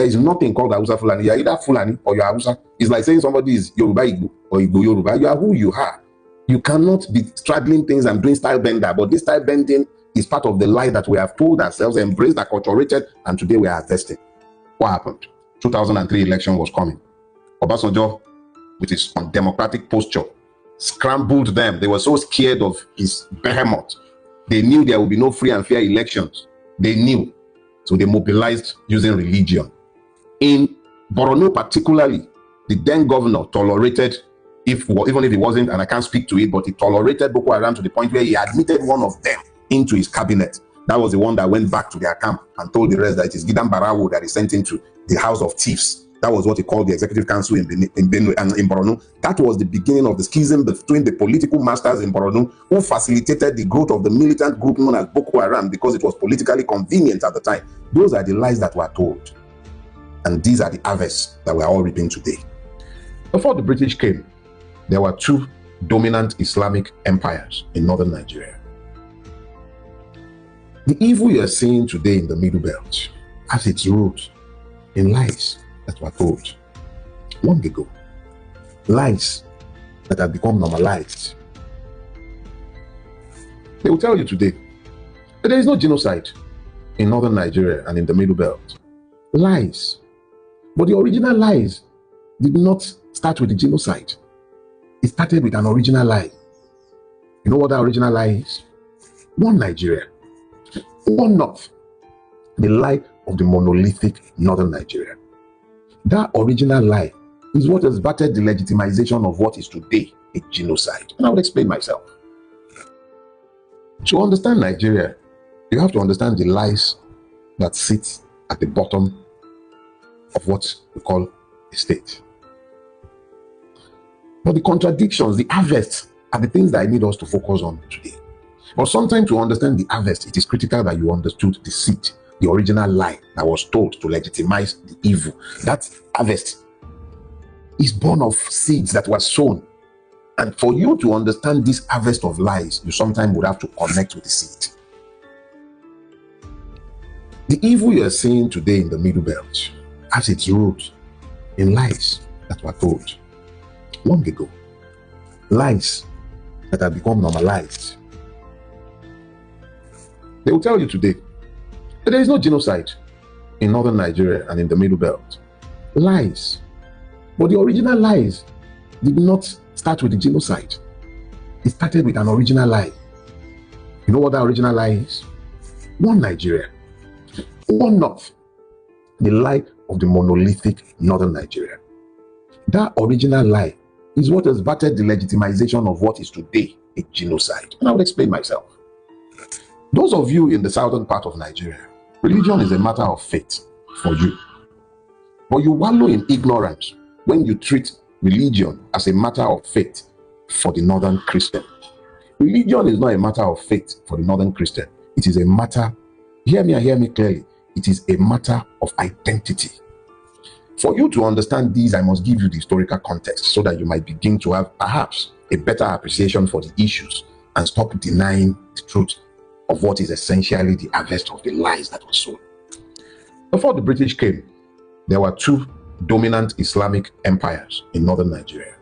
There is nothing called Hausa Fulani. You are either Fulani or you are Hausa. It's like saying somebody is Yoruba Igbo or Igbo Yoruba. You are who you are. You cannot be straddling things and doing style bender. But this style bending is part of the lie that we have told ourselves, embraced, acculturated, and today we are attesting. What happened? 2003 election was coming. Obasanjo, with his undemocratic posture, scrambled them. They were so scared of his behemoth. They knew there would be no free and fair elections. They knew. So they mobilized using religion. In Borno particularly, the then governor tolerated, even if he wasn't, and I can't speak to it, but he tolerated Boko Haram to the point where he admitted one of them into his cabinet. That was the one that went back to their camp and told the rest that it is Gidan Barawo that is sent into the house of thieves. That was what he called the executive council in Benue and in Borno. That was the beginning of the schism between the political masters in Borno, who facilitated the growth of the militant group known as Boko Haram because it was politically convenient at the time. Those are the lies that were told. And these are the harvests that we are all reaping today. Before the British came, there were two dominant Islamic empires in northern Nigeria. The evil you are seeing today in the Middle Belt has its roots in lies that were told long ago. Lies that have become normalized. They will tell you today that there is no genocide in northern Nigeria and in the Middle Belt. Lies. But the original lies did not start with the genocide. It started with an original lie. You know what that original lie is? One Nigeria. One North. The lie of the monolithic northern Nigeria. That original lie is what has battered the legitimization of what is today a genocide. And I will explain myself. To understand Nigeria, you have to understand the lies that sit at the bottom of what we call a state. But the contradictions, the harvests, are the things that I need us to focus on today. But sometimes to understand the harvest, it is critical that you understood the seed, the original lie that was told to legitimize the evil. That harvest is born of seeds that were sown. And for you to understand this harvest of lies, you sometimes would have to connect with the seed. The evil you are seeing today in the Middle Belt has its roots in lies that were told long ago. Lies that have become normalized. They will tell you today that there is no genocide in northern Nigeria and in the Middle Belt. Lies. But the original lies did not start with the genocide. It started with an original lie. You know what that original lie is? One Nigeria. One North. The lie of the monolithic northern Nigeria. That original lie is what has battered the legitimization of what is today a genocide. And I will explain myself. Those of you in the southern part of Nigeria, religion is a matter of faith for you. But you wallow in ignorance when you treat religion as a matter of faith for the northern Christian. Religion is not a matter of faith for the northern Christian. It is a matter, hear me and hear me clearly, it is a matter of identity. For you to understand these, I must give you the historical context so that you might begin to have perhaps a better appreciation for the issues and stop denying the truth of what is essentially the harvest of the lies that were sown. Before the British came, there were two dominant Islamic empires in northern Nigeria.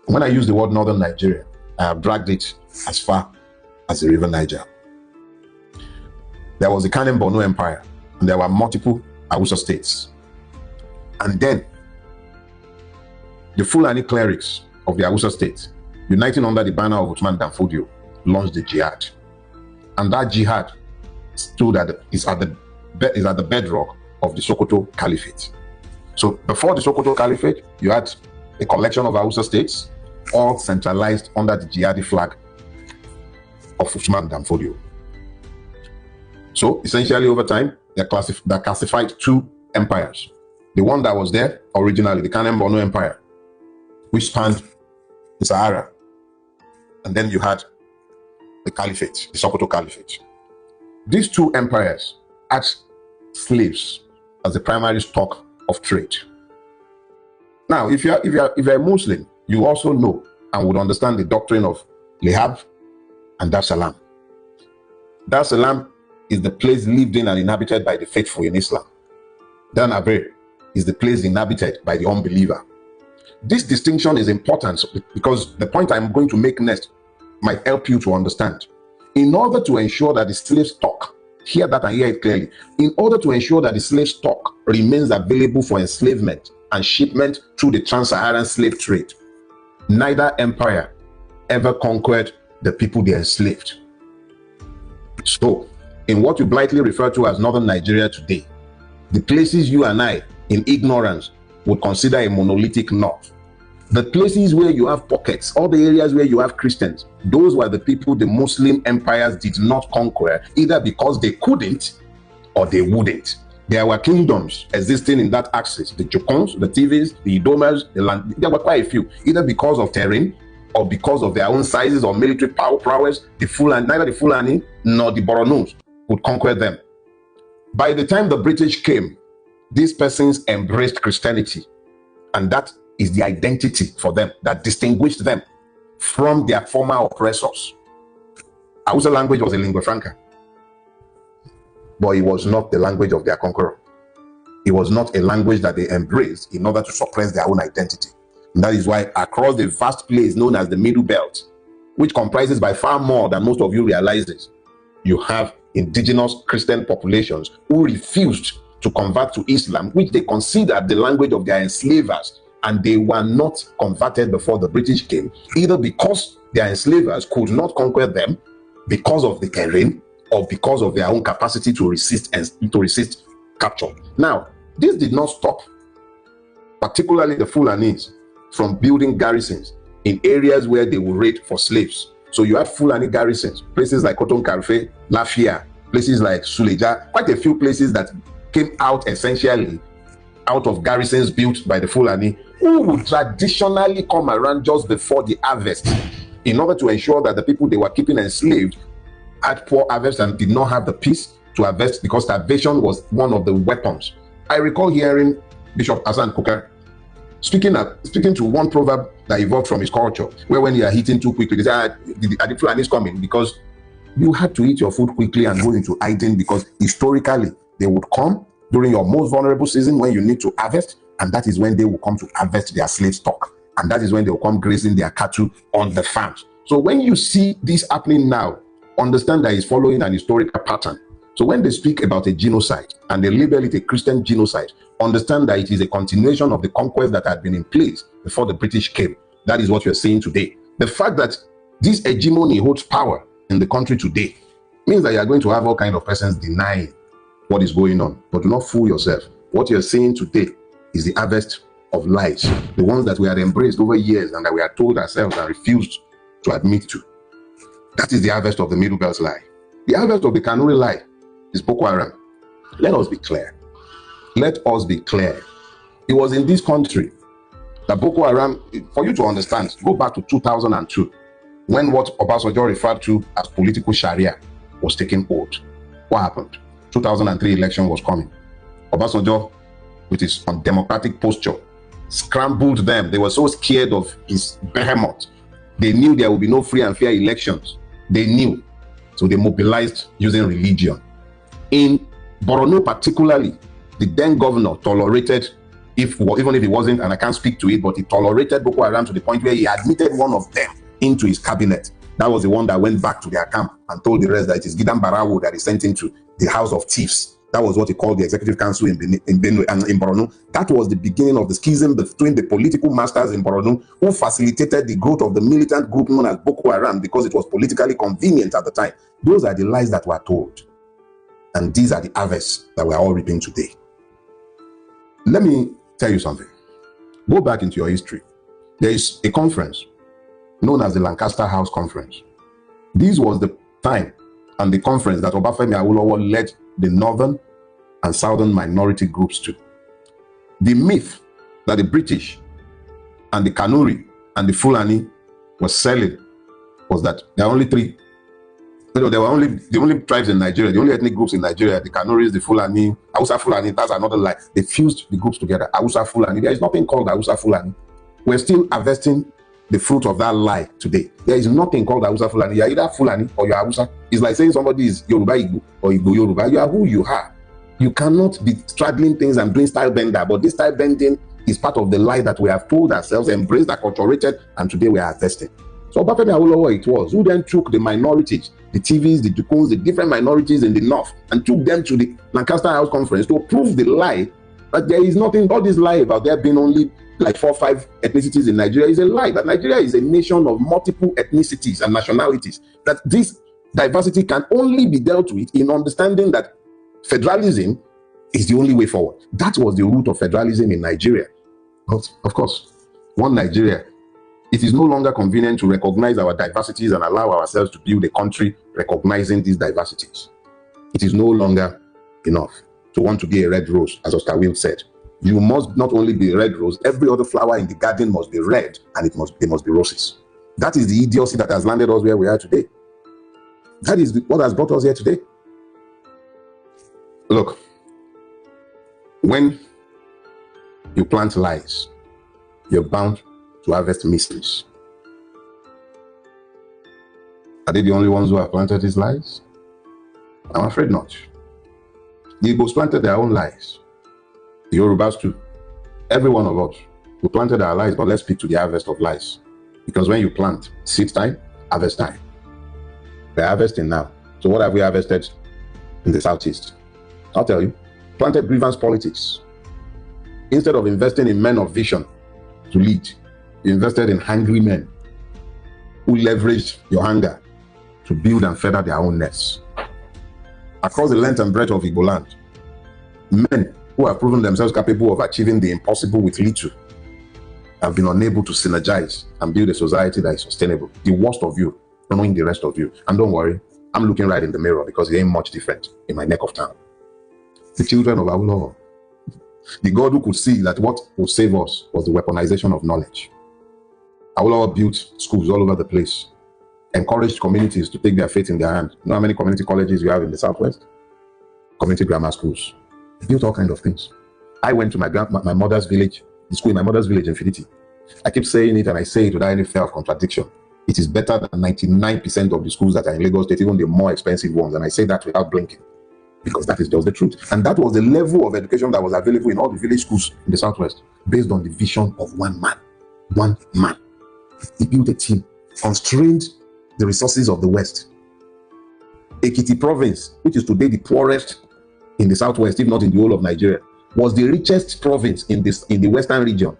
When I use the word northern Nigeria, I have dragged it as far as the river Niger. There was the Kanem Borno Empire, and there were multiple Hausa states. And then the Fulani clerics of the Hausa state, uniting under the banner of Uthman Danfodio, launched the jihad. And that jihad is at the bedrock of the Sokoto Caliphate. So before the Sokoto Caliphate, you had a collection of Hausa states, all centralized under the jihadi flag of Uthman Danfodio. So essentially over time, they classified two empires. The one that was there originally, the Kanem Borno Empire, which spanned the Sahara. And then you had the Caliphate, the Sokoto Caliphate. These two empires had slaves as the primary stock of trade. Now, if you're a Muslim, you also know and would understand the doctrine of Lihab and Dar Salam. Dar Salam is the place lived in and inhabited by the faithful in Islam. Dar Nabre is the place inhabited by the unbeliever. This distinction is important because the point I'm going to make next might help you to understand. In order to ensure that the slave stock, hear that and hear it clearly, in order to ensure that the slave stock remains available for enslavement and shipment through the trans-Saharan slave trade, neither empire ever conquered the people they enslaved. So, in what you blithely refer to as northern Nigeria today, the places you and I, in ignorance, would consider a monolithic north, the places where you have pockets, all the areas where you have Christians, those were the people the Muslim empires did not conquer, either because they couldn't or they wouldn't. There were kingdoms existing in that axis, the Jokons, the Tivins, the Idomas, the Land. There were quite a few, either because of terrain or because of their own sizes or military prowess. The Fulani, neither the Fulani nor the Boronos would conquer them. By the time the British came, these persons embraced Christianity, and that is the identity for them that distinguished them from their former oppressors. Hausa language was a lingua franca, but it was not the language of their conqueror. It was not a language that they embraced in order to suppress their own identity. And that is why across the vast place known as the Middle Belt, which comprises by far more than most of you realizes, you have indigenous Christian populations who refused to convert to Islam, which they considered the language of their enslavers, and they were not converted before the British came, either because their enslavers could not conquer them because of the terrain or because of their own capacity to resist capture. Now, this did not stop, particularly the Fulanis, from building garrisons in areas where they would raid for slaves. So you have Fulani garrisons, places like Cotton Carfe, Lafia, places like Suleja, quite a few places that came out essentially out of garrisons built by the Fulani, who would traditionally come around just before the harvest in order to ensure that the people they were keeping enslaved had poor harvest and did not have the peace to harvest, because starvation was one of the weapons. I recall hearing Bishop Hassan Kukar speaking to one proverb that evolved from his culture, where when you are eating too quickly, they say, are the Fulanis coming? Because you had to eat your food quickly and go into hiding, because historically they would come during your most vulnerable season when you need to harvest, and that is when they will come to harvest their slave stock, and that is when they will come grazing their cattle on the farms. So when you see this happening now, understand that it's following an historical pattern. So when they speak about a genocide and they label it a Christian genocide, understand that it is a continuation of the conquest that had been in place before the British came. That is what you're seeing today. The fact that this hegemony holds power in the country today means that you are going to have all kinds of persons denying what is going on. But do not fool yourself. What you're seeing today is the harvest of lies, the ones that we had embraced over years and that we had told ourselves and refused to admit to. That is the harvest of the Middle Belt lie. The harvest of the Kanuri lie is Boko Haram. Let us be clear. Let us be clear. It was in this country that Boko Haram, for you to understand, go back to 2002, when what Obasanjo referred to as political Sharia was taking hold. What happened? 2003 election was coming. Obasanjo, with his undemocratic posture, scrambled them. They were so scared of his behemoth. They knew there would be no free and fair elections. They knew. So they mobilized using religion. In Borno particularly, the then governor tolerated, even if he wasn't, and I can't speak to it, but he tolerated Boko Haram to the point where he admitted one of them into his cabinet. That was the one that went back to their camp and told the rest that it is Gidan Barawo that is sent into the house of thieves. That was what he called the executive council in Benue and in Borno. That was the beginning of the schism between the political masters in Borno, who facilitated the growth of the militant group known as Boko Haram because it was politically convenient at the time. Those are the lies that were told. And these are the harvests that we are all reaping today. Let me tell you something. Go back into your history. There is a conference known as the Lancaster House Conference. This was the time and the conference that Obafemi Awolowo led the northern and southern minority groups to. The myth that the British and the Kanuri and the Fulani were selling was that there are only three. There were only the only tribes in Nigeria, the only ethnic groups in Nigeria, the Kanuris, the Fulani, Hausa Fulani. That's another lie. They fused the groups together. Hausa Fulani. There is nothing called Hausa Fulani. We're still harvesting the fruit of that lie today. There is nothing called Hausa Fulani. You're either Fulani or you're Hausa. It's like saying somebody is Yoruba Igbo or Igbo Yoruba. You are who you are. You cannot be straddling things and doing style bender, but this style bending is part of the lie that we have told ourselves, embraced, acculturated, and today we are attesting. So Obafemi Awolowo it was who then took the minorities, the TVs, the Dukuns, the different minorities in the north, and took them to the Lancaster House Conference to prove the lie that there is nothing, all this lie about there being only like 4 or 5 ethnicities in Nigeria is a lie, that Nigeria is a nation of multiple ethnicities and nationalities, that this diversity can only be dealt with in understanding that federalism is the only way forward. That was the root of federalism in Nigeria. But of course, one Nigeria, it is no longer convenient to recognize our diversities and allow ourselves to build a country recognizing these diversities. It is no longer enough to want to be a red rose, as Oscar Wilde said. You must not only be a red rose, every other flower in the garden must be red, and they must be roses. That is the idiocy that has landed us where we are today. That is what has brought us here today. Look, when you plant lies, you're bound to harvest mysteries. Are they the only ones who have planted these lies? I'm afraid not. The Igbos planted their own lies. The Yorubas too. Every one of us. We planted our lies, but let's speak to the harvest of lies. Because when you plant, seed time, harvest time. We're harvesting now. So what have we harvested in the Southeast? I'll tell you. Planted grievance politics. Instead of investing in men of vision to lead, you invested in hungry men who leveraged your hunger to build and feather their own nests. Across the length and breadth of Igbo land, men who have proven themselves capable of achieving the impossible with little have been unable to synergize and build a society that is sustainable. The worst of you, knowing the rest of you. And don't worry, I'm looking right in the mirror because it ain't much different in my neck of town. The children of Awolowo. The God who could see that what would save us was the weaponization of knowledge. Awolowo built schools all over the place, encouraged communities to take their fate in their hand. You know how many community colleges we have in the Southwest? Community grammar schools. He built all kinds of things. I went to my mother's village, the school in my mother's village, Infinity. I keep saying it and I say it without any fear of contradiction. It is better than 99% of the schools that are in Lagos State, even the more expensive ones. And I say that without blinking, because that is just the truth. And that was the level of education that was available in all the village schools in the Southwest, based on the vision of one man. One man. He built a team, constrained the resources of the West. Ekiti province, which is today the poorest in the Southwest, if not in the whole of Nigeria, was the richest province in the Western region.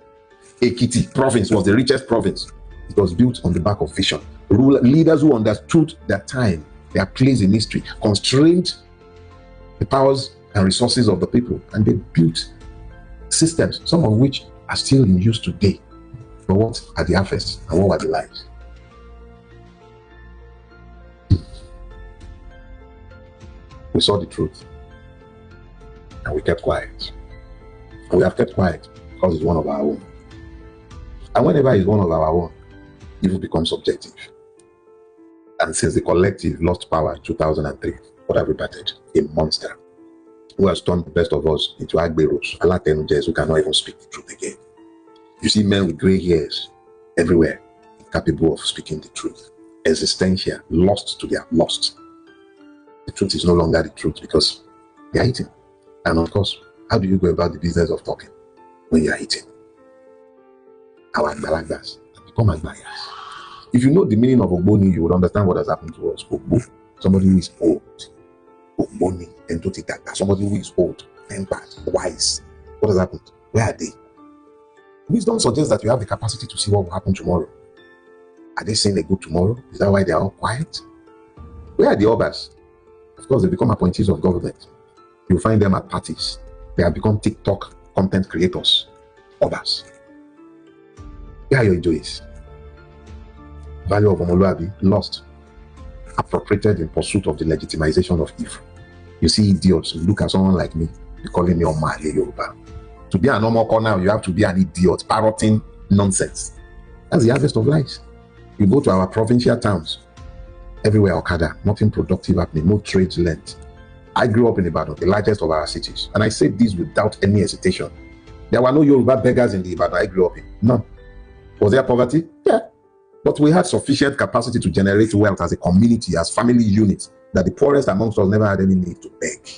Ekiti province was the richest province. It was built on the back of vision. Leaders who understood their time, their place in history, constrained the powers and resources of the people, and they built systems, some of which are still in use today. But what are the harvests and what were the lies? We saw the truth and we kept quiet. And we have kept quiet because it's one of our own. And whenever it's one of our own, evil becomes subjective. And since the collective lost power in 2003, what have we battered? A monster who has turned the best of us into Agberos, Alatenujes who cannot even speak the truth again. You see men with grey hairs everywhere, capable of speaking the truth. Existential, lost to their lost. The truth is no longer the truth because they are eating. And of course, how do you go about the business of talking when you are eating? Our Agbalagdas become Agbayas. If you know the meaning of Ogboni, you would understand what has happened to us. Ogbo, somebody who is old. Ogboni, Entotitata, somebody who is old, tempered, wise. What has happened? Where are they? Wisdom suggests that you have the capacity to see what will happen tomorrow. Are they seeing a good tomorrow? Is that why they are all quiet? Where are the others? Of course, they become appointees of government. You'll find them at parties. They have become TikTok content creators. Others. Where are your enjoys? Value of Omoluabi lost. Appropriated in pursuit of the legitimization of evil. You see idiots who look at someone like me, be calling me Omale Yoruba. To be a normal corner, you have to be an idiot, parroting nonsense. That's the harvest of lies. You go to our provincial towns, everywhere Okada, nothing productive happening, no trades learned. I grew up in Ibadan, the largest of our cities, and I say this without any hesitation. There were no Yoruba beggars in the Ibadan I grew up in. None. Was there poverty? Yeah. But we had sufficient capacity to generate wealth as a community, as family units, that the poorest amongst us never had any need to beg.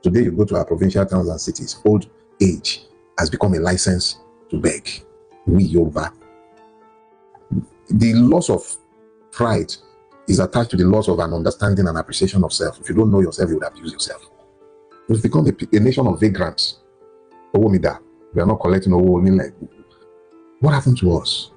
Today, you go to our provincial towns and cities, old age has become a license to beg. We Yoruba. The loss of pride is attached to the loss of an understanding and appreciation of self. If you don't know yourself, you would abuse yourself. We've become a nation of vagrants. We are not collecting. What happened to us?